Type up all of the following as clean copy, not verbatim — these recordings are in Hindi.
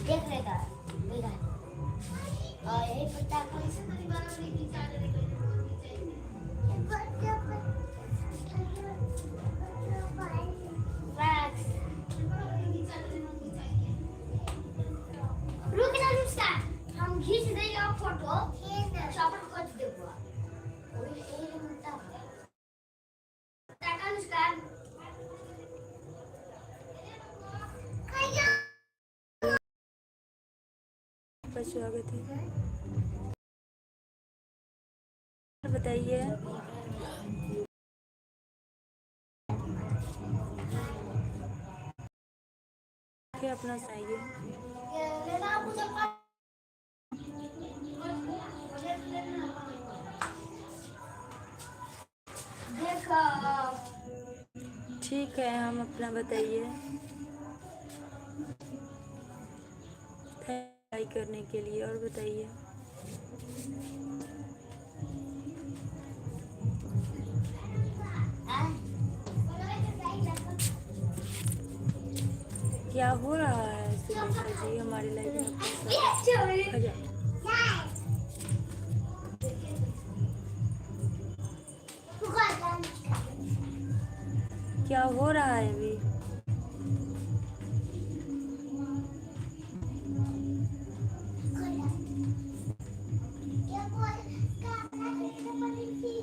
देख लेगा यही पता हम खींच देंगे फोटो शॉपिंग कर देगा स्वागत है। बताइए अपना सुनाइए। ठीक है, हम अपना बताइए। लाइक करने के लिए और बताइए। क्या हो रहा है सुलेखा जी हमारी लाइफ में? क्या हो रहा है अभी?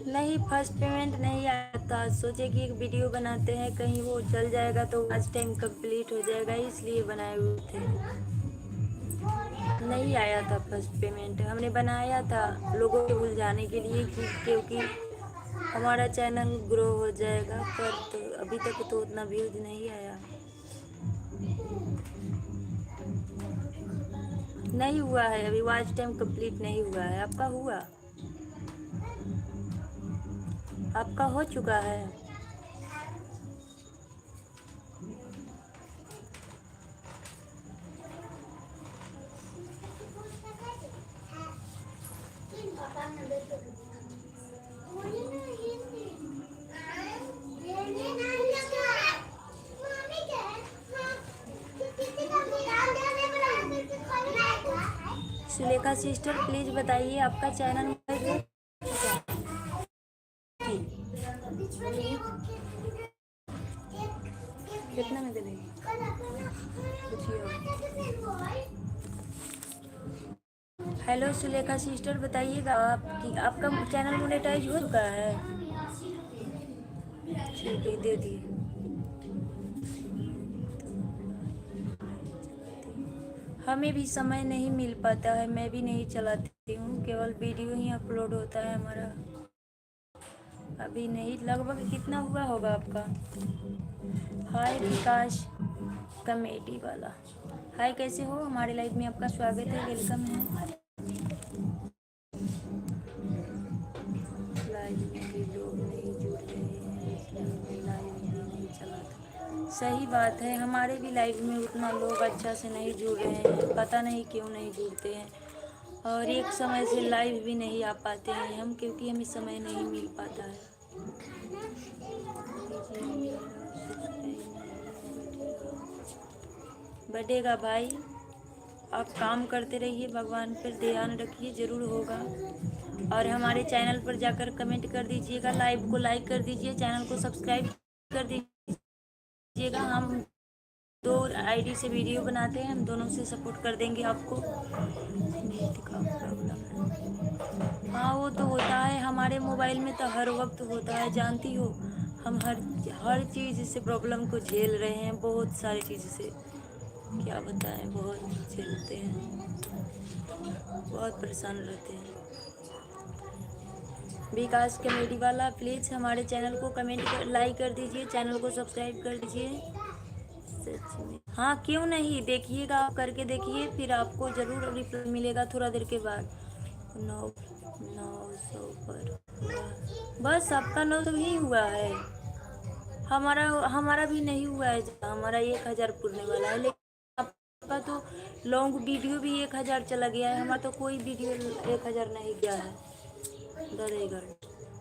नहीं, फर्स्ट पेमेंट नहीं आता। सोचे कि एक वीडियो बनाते हैं, कहीं वो चल जाएगा तो आज टाइम कंप्लीट हो जाएगा, इसलिए बनाए हुए थे। नहीं आया था फर्स्ट पेमेंट। हमने बनाया था लोगों को भुलवाने के लिए क्योंकि हमारा चैनल ग्रो हो जाएगा, पर तो अभी तक तो उतना व्यूज नहीं आया। नहीं हुआ है अभी, वॉच टाइम कंप्लीट नहीं हुआ है। आपका हुआ? आपका हो चुका है? सुलेखा सिस्टर प्लीज बताइए आपका चैनल कितना में देंगे? हेलो सुलेखा सिस्टर बताइएगा आपका चैनल मोनेटाइज हो चुका है? ठीक है, दे दिए। हमें भी समय नहीं मिल पाता है, मैं भी नहीं चलाती हूँ, केवल वीडियो ही अपलोड होता है हमारा। अभी नहीं। लगभग कितना हुआ होगा आपका? हाय विकास कमेटी वाला, हाय कैसे हो? हमारे लाइफ में आपका स्वागत है, वेलकम है। लाइव में भी लोग नहीं जुड़ रहे हैं, इसलिए लाइव भी नहीं चलाता। सही बात है, हमारे भी लाइव में उतना लोग अच्छा से नहीं जुड़ रहे हैं, पता नहीं क्यों नहीं जुड़ते हैं। और एक समय से लाइव भी नहीं आ पाते हैं हम, क्योंकि हमें समय नहीं मिल पाता है। बढ़ेगा भाई, आप काम करते रहिए, भगवान पर ध्यान रखिए, ज़रूर होगा। और हमारे चैनल पर जाकर कमेंट कर दीजिएगा, लाइव को लाइक कर दीजिए, चैनल को सब्सक्राइब कर दीजिएगा। हम 2 आईडी से वीडियो बनाते हैं, हम दोनों से सपोर्ट कर देंगे आपको। हाँ वो तो होता है, हमारे मोबाइल में तो हर वक्त होता है, जानती हो। हम हर चीज़ से प्रॉब्लम को झेल रहे हैं, बहुत सारी चीज़ से, क्या बताएं, बहुत झेलते हैं, बहुत परेशान रहते हैं। विकास कमेटी वाला प्लीज़ हमारे चैनल को लाइक कर दीजिए, चैनल को सब्सक्राइब कर दीजिए। सच में हाँ, क्यों नहीं, देखिएगा, आप करके देखिए, फिर आपको ज़रूर रिप्लाई मिलेगा थोड़ा देर के बाद। 900 पर बस आपका 900 ही हुआ है, हमारा भी नहीं हुआ है। हमारा 1000 पुरने वाला है, लेकिन आपका तो लॉन्ग वीडियो भी 1000 चला गया है, हमारा तो कोई वीडियो 1000 नहीं गया है। डरेगा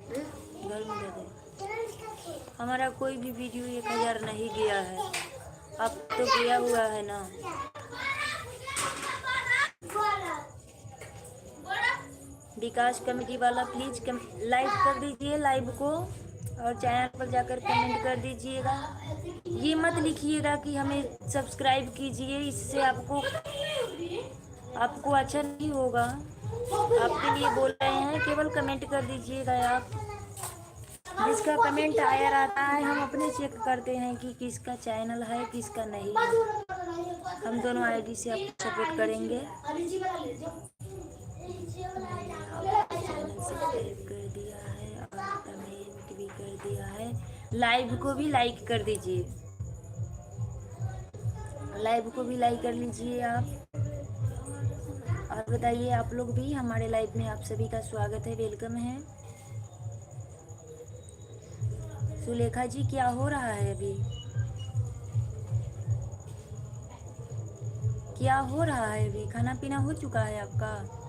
घर में दे दे। हमारा कोई भी वीडियो 1000 नहीं गया है, अब तो गया हुआ है ना। विकास कमेटी वाला प्लीज लाइक कर दीजिए लाइव को, और चैनल पर जाकर कमेंट कर दीजिएगा। ये मत लिखिएगा कि हमें सब्सक्राइब कीजिए, इससे आपको अच्छा नहीं होगा। आपके लिए बोल रहे हैं, केवल कमेंट कर दीजिएगा आप। जिसका कमेंट आया रहता है हम अपने चेक करते हैं कि किसका चैनल है किसका नहीं है। हम दोनों आईडी से आपको सपोर्ट करेंगे। चैनल सब्सक्राइब कर दिया है और कमेंट भी कर दिया है। लाइव को भी लाइक कर दीजिए, लाइव को भी लाइक कर लीजिए आप। और बताइए आप लोग भी, हमारे लाइव में आप सभी का स्वागत है, वेलकम है। सुलेखा जी क्या हो रहा है अभी, क्या हो रहा है अभी? खाना पीना हो चुका है आपका?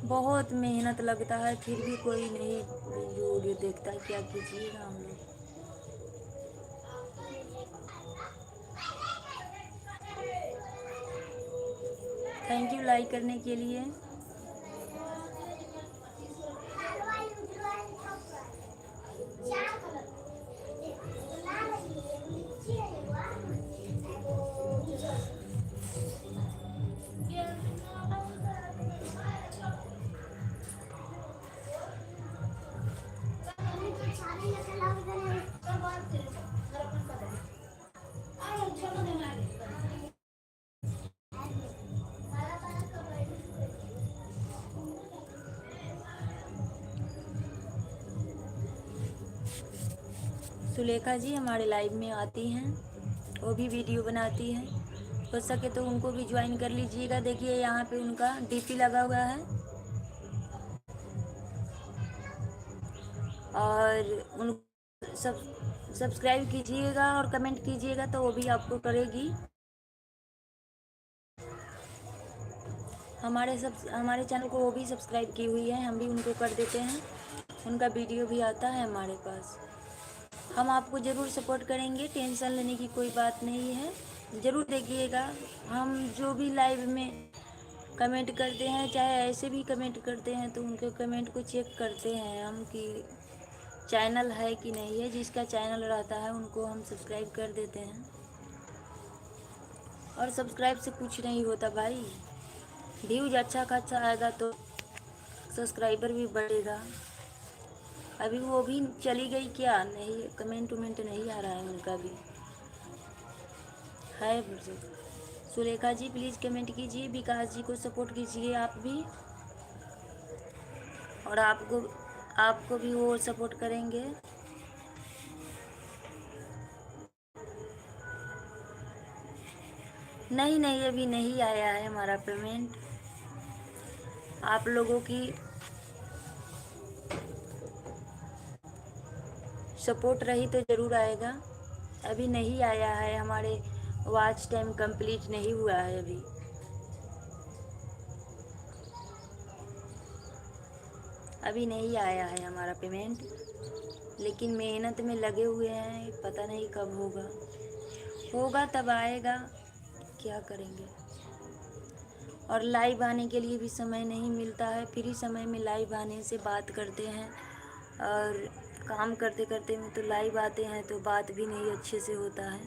बहुत मेहनत लगता है, फिर भी कोई नहीं वीडियो देखता है, क्या कीजिएगा हम लोग। थैंक यू लाइक करने के लिए। सुलेखा जी हमारे लाइव में आती हैं, वो भी वीडियो बनाती हैं, हो सके तो उनको भी ज्वाइन कर लीजिएगा। देखिए यहाँ पे उनका डीपी लगा हुआ है, और उन सब्सक्राइब कीजिएगा और कमेंट कीजिएगा तो वो भी आपको करेगी। हमारे चैनल को वो भी सब्सक्राइब की हुई है, हम भी उनको कर देते हैं, उनका वीडियो भी आता है हमारे पास। हम आपको ज़रूर सपोर्ट करेंगे, टेंशन लेने की कोई बात नहीं है, ज़रूर देखिएगा। हम जो भी लाइव में कमेंट करते हैं, चाहे ऐसे भी कमेंट करते हैं, तो उनके कमेंट को चेक करते हैं हम कि चैनल है कि नहीं है। जिसका चैनल रहता है उनको हम सब्सक्राइब कर देते हैं, और सब्सक्राइब से कुछ नहीं होता भाई, व्यूज अच्छा खासा आएगा तो सब्सक्राइबर भी बढ़ेगा। अभी वो भी चली गई क्या, नहीं कमेंट उमेंट नहीं आ रहा है उनका भी है। सुलेखा जी प्लीज़ कमेंट कीजिए, विकास जी को सपोर्ट कीजिए आप भी, और आपको भी वो सपोर्ट करेंगे। नहीं अभी नहीं आया है हमारा पेमेंट। आप लोगों की सपोर्ट रही तो ज़रूर आएगा। अभी नहीं आया है, हमारे वॉच टाइम कंप्लीट नहीं हुआ है अभी नहीं आया है हमारा पेमेंट, लेकिन मेहनत में लगे हुए हैं, पता नहीं कब होगा तब आएगा, क्या करेंगे। और लाइव आने के लिए भी समय नहीं मिलता है, फ्री समय में लाइव आने से बात करते हैं, और काम करते करते में तो लाइव आते हैं तो बात भी नहीं अच्छे से होता है।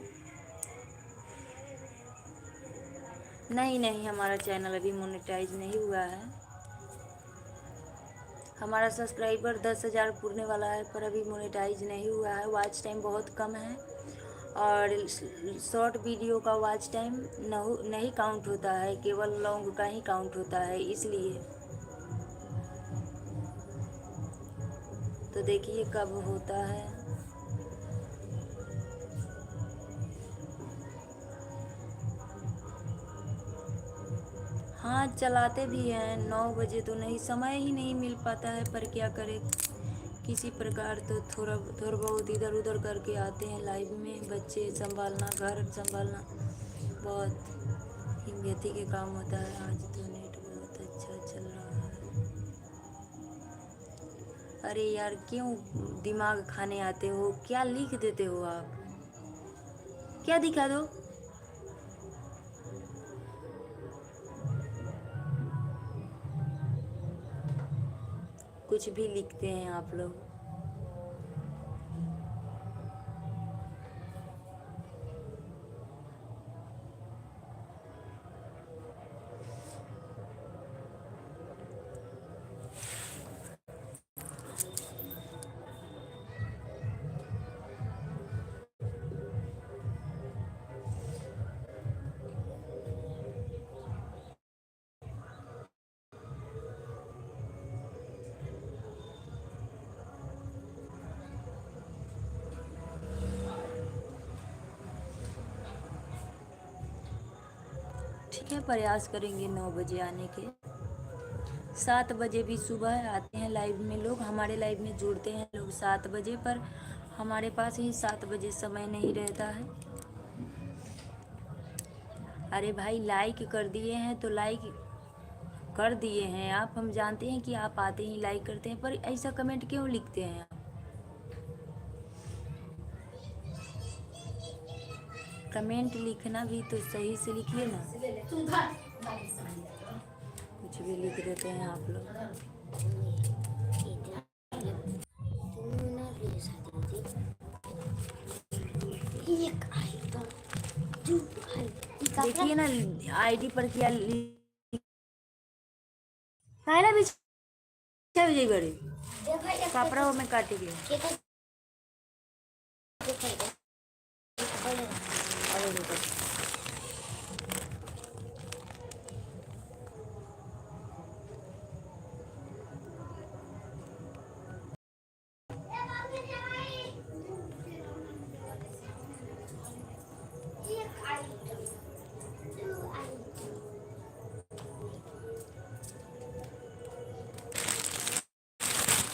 नहीं हमारा चैनल अभी मोनेटाइज नहीं हुआ है। हमारा सब्सक्राइबर 10,000 पूरने वाला है, पर अभी मोनेटाइज नहीं हुआ है। वॉच टाइम बहुत कम है, और शॉर्ट वीडियो का वॉच टाइम नहीं काउंट होता है, केवल लॉन्ग का ही काउंट होता है, इसलिए। तो देखिए कब होता है। हाँ चलाते भी हैं, 9 बजे तो नहीं, समय ही नहीं मिल पाता है, पर क्या करें, किसी प्रकार तो थोड़ा बहुत इधर उधर करके आते हैं लाइव में। बच्चे संभालना, घर संभालना बहुत हिम्मती के काम होता है। आज तो नेट बहुत अच्छा चल रहा है। अरे यार क्यों दिमाग खाने आते हो? क्या लिख देते हो आप? क्या दिखा दो? कुछ भी लिखते हैं आप लोग। ठीक है, प्रयास करेंगे 9 बजे आने के। 7 बजे भी सुबह आते हैं लाइव में लोग, हमारे लाइव में जुड़ते हैं लोग 7 बजे, पर हमारे पास ही 7 बजे समय नहीं रहता है। अरे भाई लाइक कर दिए हैं तो लाइक कर दिए हैं आप, हम जानते हैं कि आप आते ही लाइक करते हैं, पर ऐसा कमेंट क्यों लिखते हैं आप? कमेंट लिखना भी तो सही से लिखिए ना, कुछ भी लिख देते हैं आप लोग। देखिए ना आईडी पर क्या खाना भी 6 बजे करे कपड़ा में काटे गए।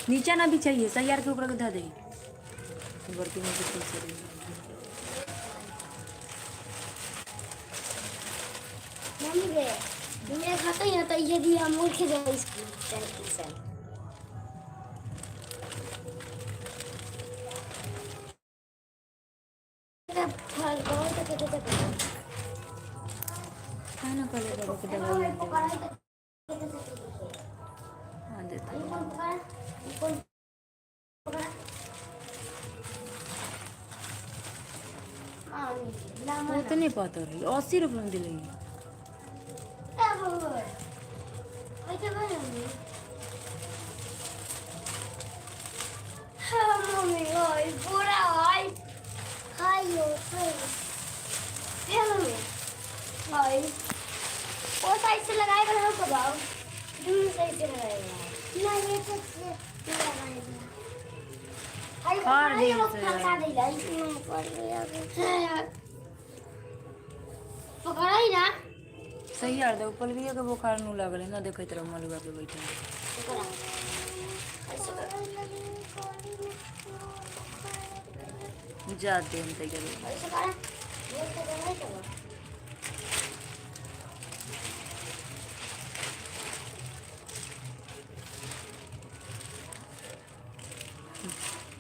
नीचा ना भी चाहिए, सैयार के ऊपर धर दे बर्तन में कुछ नहीं। मम्मी रे मैं खाता ही ना तो यदि हम उठ के जाए स्कूल फल को तो कहते है ना, पहले बाबा को दवाई हाँ देता हूँ। वो तो नहीं पता रही 80 रुपये में दिलेंगे। वो साइड से लगाएगा ना कब आओ दूर साइड से लगाएगा ना ये तो लगाएगा फाड़ दे वो उसे। फंसा देगा इसमें पड़ गया पकड़ा ही ना सही यार दो पलविया के बुखार नु लागल है ना, देखे तरह मलुआ पे बैठे पकड़ा जाते हम तैयार ऐसे करा ये तो नहीं चला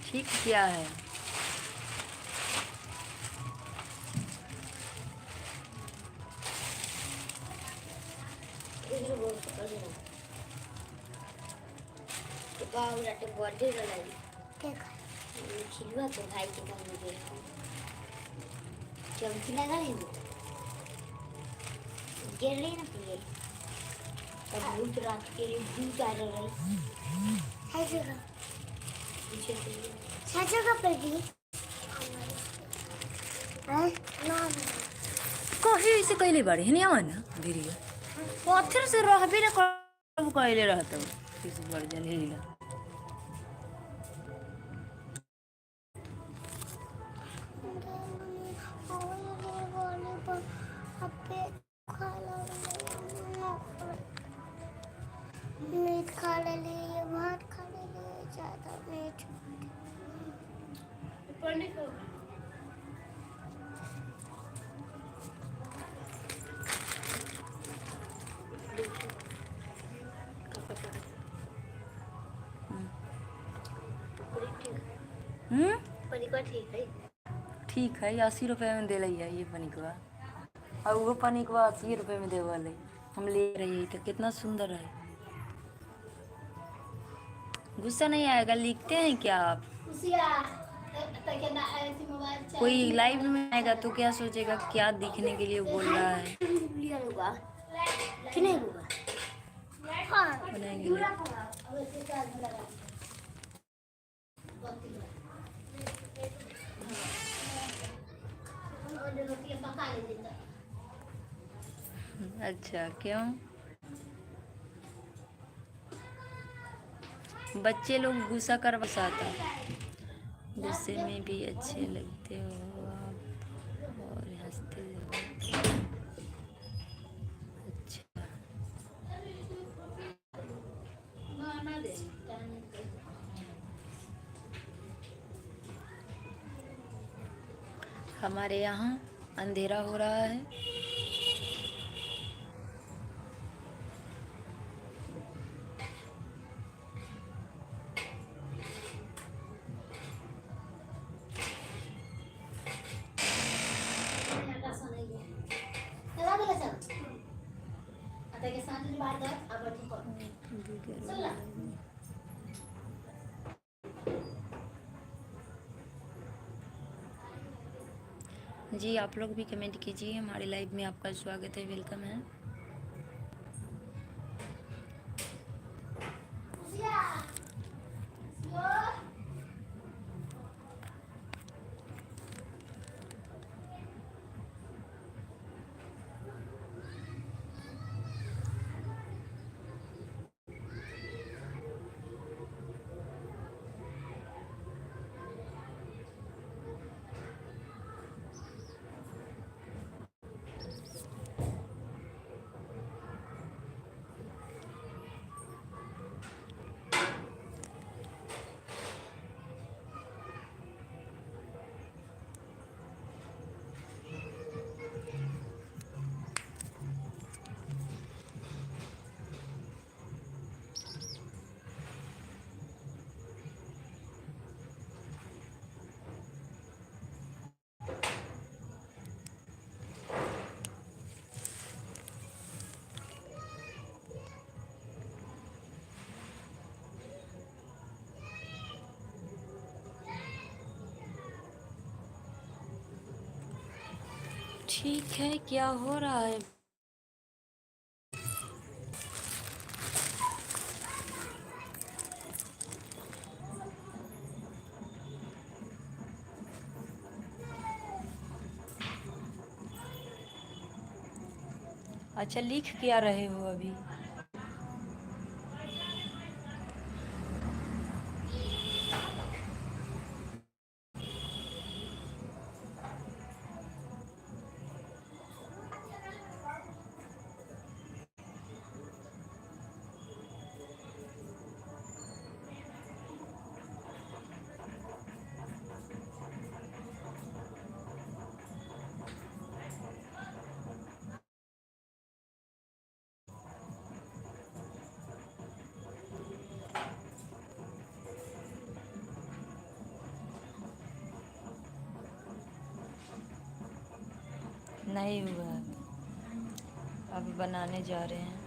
ठीक क्या है। बर्थडे बनाई खिलवा तो भाई के घर में गए चमकी लगा ले गिर रही ना पीले तब भूत रात के लिए भूत आ रहा है जगह पीछे से चाचा का पड़ी है ना कहे ऐसे कैले बाड़े है नहीं आना धीरे पत्थर से रहबे ना कब कैले रहता किसी बार जले ला मीट खा ले भात खा ले ज्यादा मीट पढ़ने को पनिकवा ठीक है। ठीक है, 80 रुपये में दे लिया ये पनिकवा, और वो पनिकवा 80 रुपये में देवल है। हम ले रही तो कितना सुंदर है। गुस्सा नहीं आएगा? लिखते हैं क्या आप? कोई लाइव में आएगा तो क्या सोचेगा, क्या दिखने के लिए बोल रहा है। बनाएंगे। अच्छा, क्यों? बच्चे लोग गुस्सा कर बसाता, गुस्से में भी अच्छे लगते हो आप और हंसते हो। अच्छा, हमारे यहाँ अंधेरा हो रहा है। जी, आप लोग भी कमेंट कीजिए। हमारे लाइव में आपका स्वागत है, वेलकम है। ठीक है, क्या हो रहा है? अच्छा, लिख क्या रहे हो अभी? नहीं हुआ, अभी बनाने जा रहे हैं।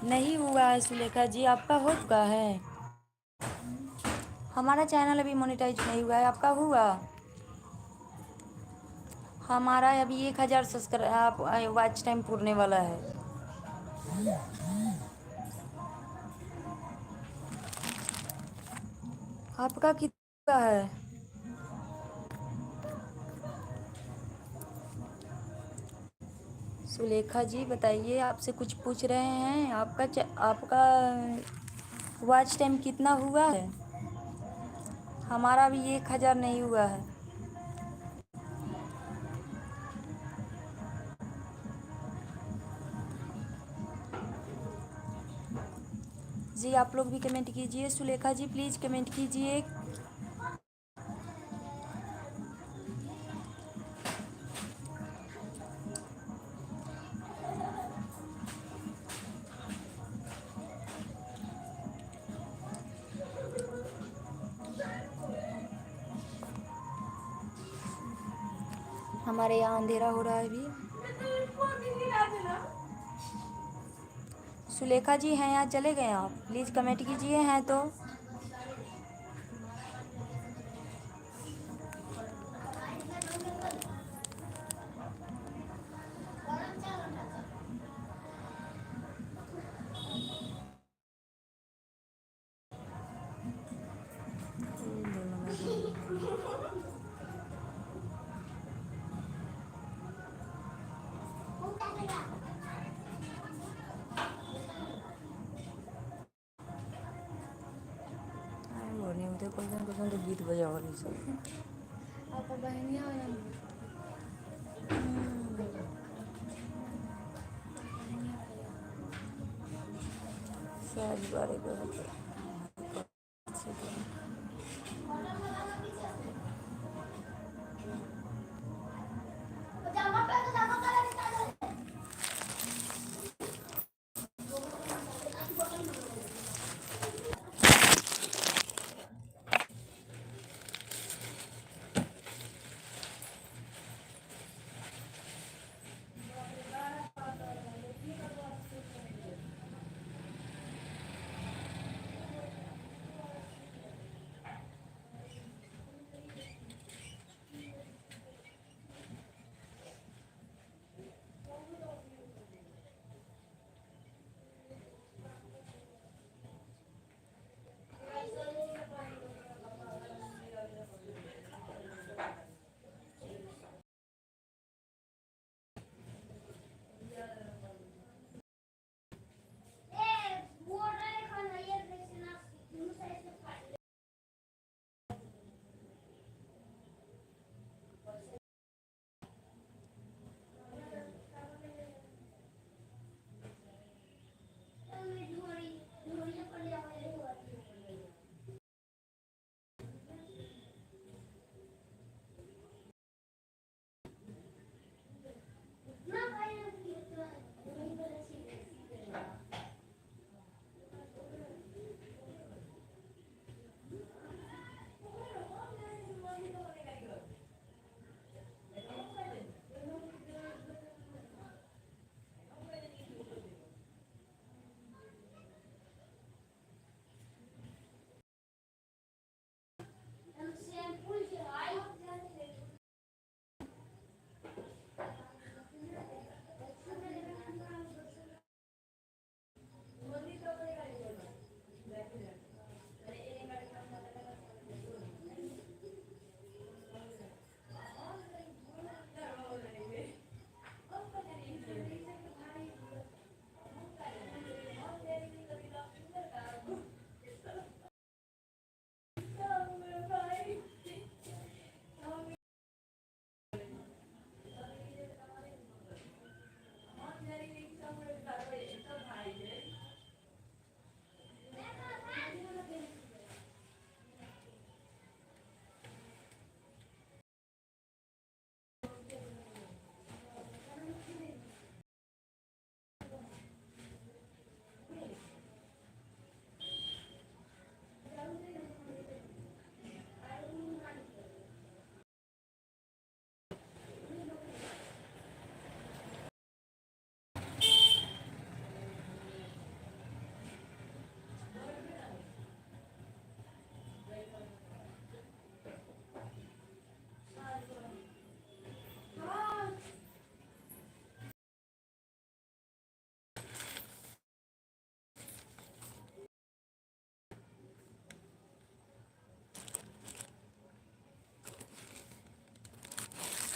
नहीं हुआ है सुलेखा जी, आपका हो चुका है। हमारा चैनल अभी मोनेटाइज नहीं हुआ है, आपका हुआ? हमारा अभी 1000 सब्सक्राइब वॉच टाइम पूरने वाला है। आपका कितना है? सुलेखा जी बताइए, आपसे कुछ पूछ रहे हैं। आपका वॉच टाइम कितना हुआ है? हमारा भी 1000 नहीं हुआ है। जी आप लोग भी कमेंट कीजिए। सुलेखा जी प्लीज़ कमेंट कीजिए। हमारे यहाँ अंधेरा हो रहा है अभी। सुलेखा जी हैं यहाँ, चले गए आप? प्लीज़ कमेंट कीजिए हैं तो। तो गीत बजा वाली सब सहज बारे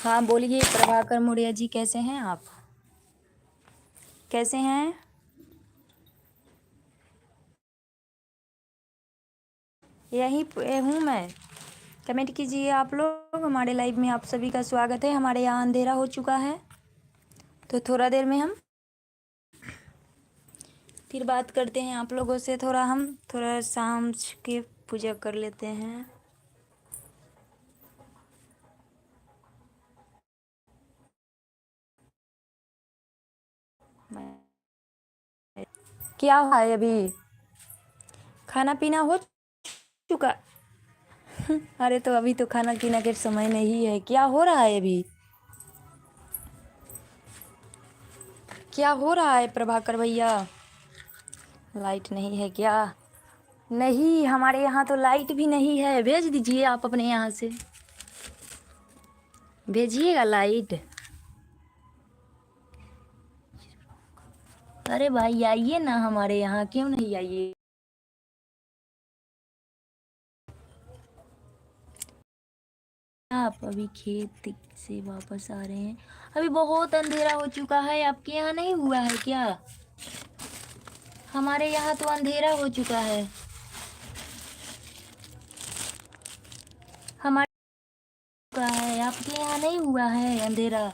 हाँ बोलिए प्रभाकर मौर्य जी, कैसे हैं आप? कैसे हैं? यहीं पे हूँ मैं। कमेंट कीजिए आप लोग। हमारे लाइव में आप सभी का स्वागत है। हमारे यहाँ अंधेरा हो चुका है, तो थोड़ा देर में हम फिर बात करते हैं आप लोगों से। हम थोड़ा शाम के पूजा कर लेते हैं। क्या हुआ है अभी? खाना पीना हो चुका? अरे तो अभी तो खाना पीना के समय नहीं है। क्या हो रहा है अभी? क्या हो रहा है प्रभाकर भैया? लाइट नहीं है क्या? नहीं, हमारे यहाँ तो लाइट भी नहीं है। भेज दीजिए आप अपने यहाँ से, भेजिएगा लाइट। अरे भाई आइए ना हमारे यहाँ, क्यों नहीं आइए? आप अभी खेत से वापस आ रहे हैं? अभी बहुत अंधेरा हो चुका है। आपके यहाँ नहीं हुआ है क्या? हमारे यहाँ तो अंधेरा हो चुका है। हमारे का है, आपके यहाँ नहीं हुआ है अंधेरा?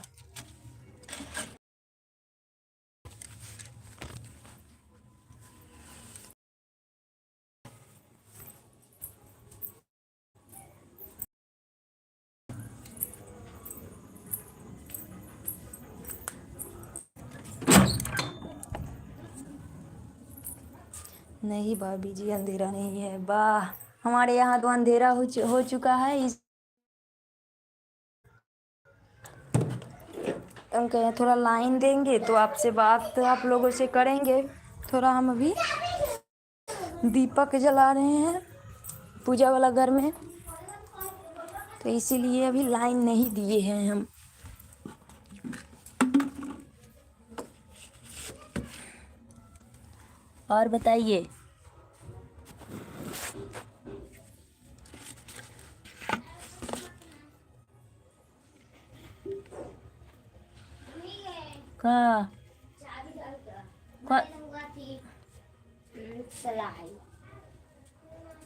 नहीं भाभी जी, अंधेरा नहीं है। वाह, हमारे यहाँ तो अंधेरा हो चुका है। इस हम कहें थोड़ा लाइन देंगे तो आपसे बात आप लोगों से करेंगे। थोड़ा हम अभी दीपक जला रहे हैं पूजा वाला घर में, तो इसीलिए अभी लाइन नहीं दिए हैं हम। और बताइए। का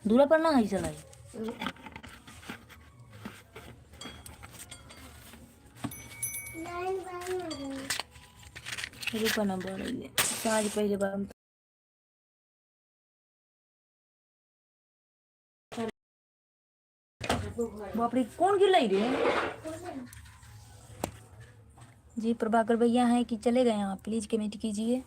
दूरा पर ना है चलाई। रुका ना बढ़ रही है आज पहले बार। बाप रे, कौन गिलाई रे? जी प्रभाकर भैया हैं कि चले गए आप? प्लीज कमेंट कीजिए।